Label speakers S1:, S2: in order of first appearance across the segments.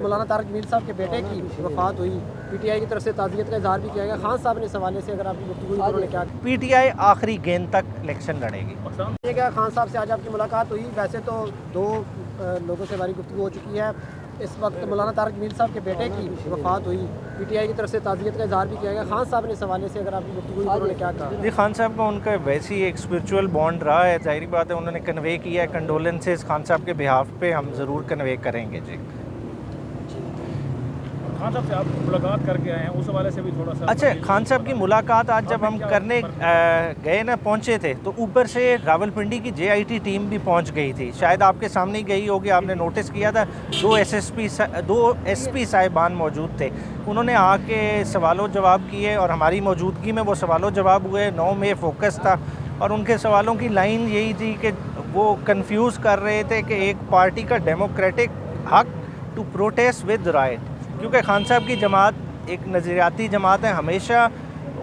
S1: مولانا طارق جمیل صاحب کے بیٹے کی وفات ہوئی، پی ٹی آئی کی طرف سے تعزیت کا اظہار بھی کیا گیا۔ خان صاحب نے اس حوالے سے اگر آپ کی گفتگو انہوں نے کیا
S2: پی ٹی آئی آخری گیند تک الیکشن لڑے گی۔
S1: یہ کیا خان صاحب سے آج آپ کی ملاقات ہوئی؟ ویسے تو دو لوگوں سے ہماری گفتگو ہو چکی ہے، اس وقت مولانا طارق جمیل صاحب کے بیٹے کی وفات ہوئی، پی ٹی آئی کی طرف سے تعزیت کا اظہار بھی کیا گیا۔ خان صاحب نے اس حوالے سے اگر آپ کی گفتگو انہوں نے کیا کہا؟
S2: جی، خان صاحب کا ان کا ویسی ایک اسپرچول بانڈ رہا ہے، ظاہری بات ہے انہوں نے کنوے کیا ہے کنڈولنسز خان صاحب کے بہاف پہ، ہم ضرور کنوے کریں گے۔ جی
S3: خان صاحب سے آپ ملاقات کر کے آئے ہیں، اس حوالے سے بھی تھوڑا سا
S2: اچھا، خان صاحب کی ملاقات آج جب ہم کرنے گئے نا، پہنچے تھے تو اوپر سے راولپنڈی کی جے آئی ٹی ٹیم بھی پہنچ گئی تھی، شاید آپ کے سامنے ہی گئی ہوگی، آپ نے نوٹس کیا تھا، دو ایس پی صاحبان موجود تھے، انہوں نے آ کے سوال و جواب کیے اور ہماری موجودگی میں وہ سوال و جواب ہوئے۔ 9 مئی فوکس تھا اور ان کے سوالوں کی لائن یہی تھی کہ وہ کنفیوز کر رہے تھے کہ ایک پارٹی کا ڈیموکریٹک حق ٹو پروٹیسٹ ود رائٹ، کیونکہ خان صاحب کی جماعت ایک نظریاتی جماعت ہے، ہمیشہ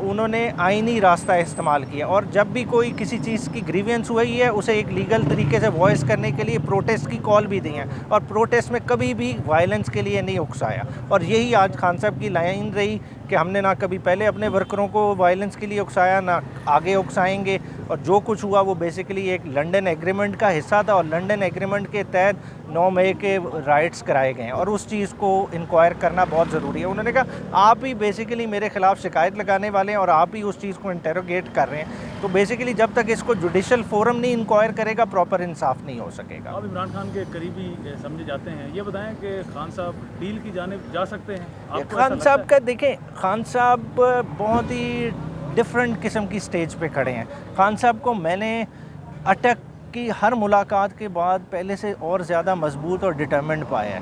S2: انہوں نے آئینی راستہ استعمال کیا اور جب بھی کوئی کسی چیز کی گریوینس ہوئی ہے اسے ایک لیگل طریقے سے وائس کرنے کے لیے پروٹیسٹ کی کال بھی دی ہیں اور پروٹیسٹ میں کبھی بھی وائلنس کے لیے نہیں اکسایا، اور یہی آج خان صاحب کی لائن رہی کہ ہم نے نہ کبھی پہلے اپنے ورکروں کو وائلنس کے لیے اکسایا، نہ آگے اکسائیں گے، اور جو کچھ ہوا وہ بیسیکلی ایک لنڈن ایگریمنٹ کا حصہ تھا اور لنڈن ایگریمنٹ کے تحت 9 مئی کے رائٹس کرائے گئے ہیں اور اس چیز کو انکوائر کرنا بہت ضروری ہے۔ انہوں نے کہا آپ ہی بیسیکلی میرے خلاف شکایت لگانے والے ہیں اور آپ ہی اس چیز کو انٹیروگیٹ کر رہے ہیں، تو بیسیکلی جب تک اس کو جوڈیشل فورم نہیں انکوائر کرے گا پراپر انصاف نہیں ہو سکے گا۔
S3: آپ عمران خان کے قریبی سمجھے جاتے ہیں، یہ بتائیں کہ خان صاحب ڈیل کی جانب جا سکتے ہیں؟
S2: خان صاحب کا دیکھیں، خان صاحب بہت ہی ڈفرینٹ قسم کی سٹیج پہ کھڑے ہیں۔ خان صاحب کو میں نے اٹک کی ہر ملاقات کے بعد پہلے سے اور زیادہ مضبوط اور ڈٹرمنڈ پایا ہے۔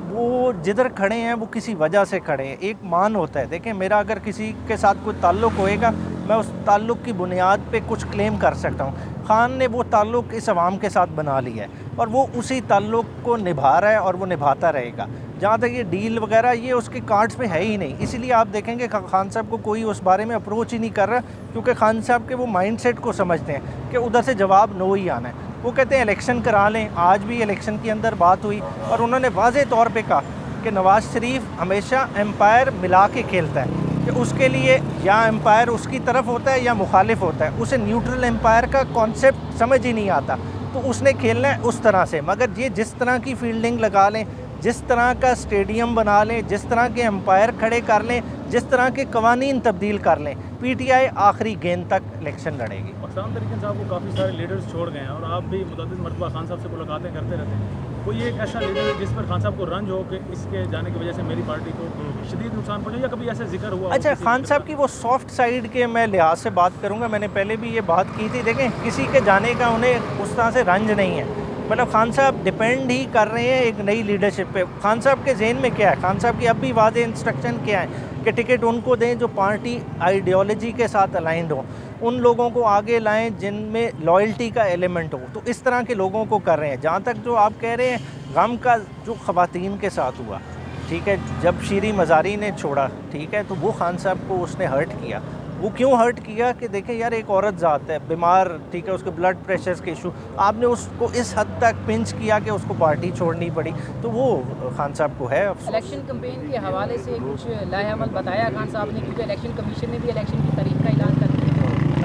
S2: وہ جدھر کھڑے ہیں وہ کسی وجہ سے کھڑے ہیں، ایک مان ہوتا ہے، دیکھیں میرا اگر کسی کے ساتھ کوئی تعلق ہوئے گا میں اس تعلق کی بنیاد پہ کچھ کلیم کر سکتا ہوں۔ خان نے وہ تعلق اس عوام کے ساتھ بنا لیا ہے اور وہ اسی تعلق کو نبھا رہا ہے اور وہ نبھاتا رہے گا۔ جہاں تک یہ ڈیل وغیرہ یہ اس کے کارڈز پہ ہے ہی نہیں، اسی لیے آپ دیکھیں گے خان صاحب کو کوئی اس بارے میں اپروچ ہی نہیں کر رہا، کیونکہ خان صاحب کے وہ مائنڈ سیٹ کو سمجھتے ہیں کہ ادھر سے جواب نو ہی آنا ہے۔ وہ کہتے ہیں الیکشن کرا لیں، آج بھی الیکشن کے اندر بات ہوئی اور انہوں نے واضح طور پہ کہا کہ نواز شریف ہمیشہ امپائر ملا کے کھیلتا ہے، کہ اس کے لیے یا امپائر اس کی طرف ہوتا ہے یا مخالف ہوتا ہے، اسے نیوٹرل امپائر کا کانسیپٹ سمجھ ہی نہیں آتا، تو اس نے کھیلنا ہے اس طرح سے۔ مگر یہ جس طرح کی فیلڈنگ لگا لیں، جس طرح کا سٹیڈیم بنا لیں، جس طرح کے امپائر کھڑے کر لیں، جس طرح کے قوانین تبدیل کر لیں، پی ٹی آئی آخری گیند تک الیکشن لڑے گی۔
S3: اقسام ترکن صاحب کو کافی سارے لیڈرز چھوڑ گئے ہیں اور آپ بھی متعدد مرتبہ خان صاحب سے ملاقاتیں کرتے رہتے ہیں، کوئی ایک ایسا لیڈر ہے جس پر خان صاحب کو رنج ہو کہ اس کے جانے کی وجہ سے میری پارٹی کو شدید نقصان پہنچے، یا کبھی ایسا ذکر ہوا؟
S2: اچھا، خان صاحب کی وہ سافٹ سائیڈ کے میں لحاظ سے بات کروں گا، میں نے پہلے بھی یہ بات کی تھی، دیکھیں کسی کے جانے کا انہیں اس طرح سے رنج نہیں ہے، مطلب خان صاحب ڈیپینڈ ہی کر رہے ہیں ایک نئی لیڈرشپ پہ۔ خان صاحب کے ذہن میں کیا ہے، خان صاحب کی اب بھی واضح انسٹرکشن کیا ہے کہ ٹکٹ ان کو دیں جو پارٹی آئیڈیالوجی کے ساتھ الائنڈ ہوں، ان لوگوں کو آگے لائیں جن میں لائلٹی کا ایلیمنٹ ہو، تو اس طرح کے لوگوں کو کر رہے ہیں۔ جہاں تک جو آپ کہہ رہے ہیں غم کا جو خواتین کے ساتھ ہوا، ٹھیک ہے، جب شیریں مزاری نے چھوڑا، ٹھیک ہے، تو وہ خان صاحب کو اس نے ہرٹ کیا۔ وہ کیوں ہرٹ کیا کہ دیکھیں یار ایک عورت ذات ہے، بیمار، ٹھیک ہے، اس کے بلڈ پریشرز کے ایشو، آپ نے اس کو اس حد تک پنچ کیا کہ اس کو پارٹی چھوڑنی پڑی، تو وہ خان صاحب کو ہے افسوس۔
S4: الیکشن کمپین کے حوالے سے کچھ لائحہ عمل بتایا خان صاحب نے، کیونکہ الیکشن کمیشن نے بھی الیکشن کی تاریخ کا اعلان کر دیا۔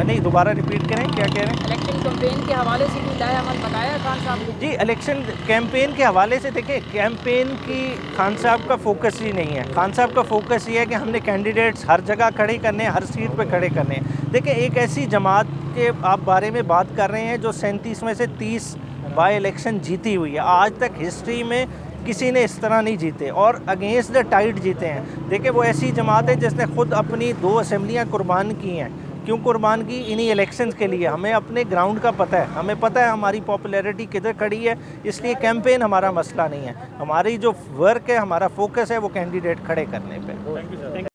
S2: نہیں، دوبارہ ریپیٹ کریں، کیا کہہ رہے ہیں؟
S4: الیکشن کمپین کے حوالے سے کوئی لائحہ عمل بتایا خان صاحب نے؟
S2: جی، الیکشن کیمپین کے حوالے سے دیکھیں کیمپین کی خان صاحب کا فوکس ہی نہیں ہے، خان صاحب کا فوکس یہ ہے کہ ہم نے کینڈیڈیٹس ہر جگہ کھڑے کرنے ہیں، ہر سیٹ پہ کھڑے کرنے ہیں۔ دیکھیں ایک ایسی جماعت کے آپ بارے میں بات کر رہے ہیں جو 37 میں سے 30 بائی الیکشن جیتی ہوئی ہے، آج تک ہسٹری میں کسی نے اس طرح نہیں جیتے اور اگینسٹ دا ٹائڈ جیتے ہیں۔ دیکھیں وہ ایسی جماعت ہے جس نے خود اپنی 2 اسمبلیاں قربان کی ہیں۔ کیوں قربان کی؟ انہی الیکشنز کے لیے۔ ہمیں اپنے گراؤنڈ کا پتہ ہے، ہمیں پتہ ہے ہماری پاپولیرٹی کدھر کھڑی ہے، اس لیے کیمپین ہمارا مسئلہ نہیں ہے، ہماری جو ورک ہے، ہمارا فوکس ہے وہ کینڈیڈیٹ کھڑے کرنے پہ۔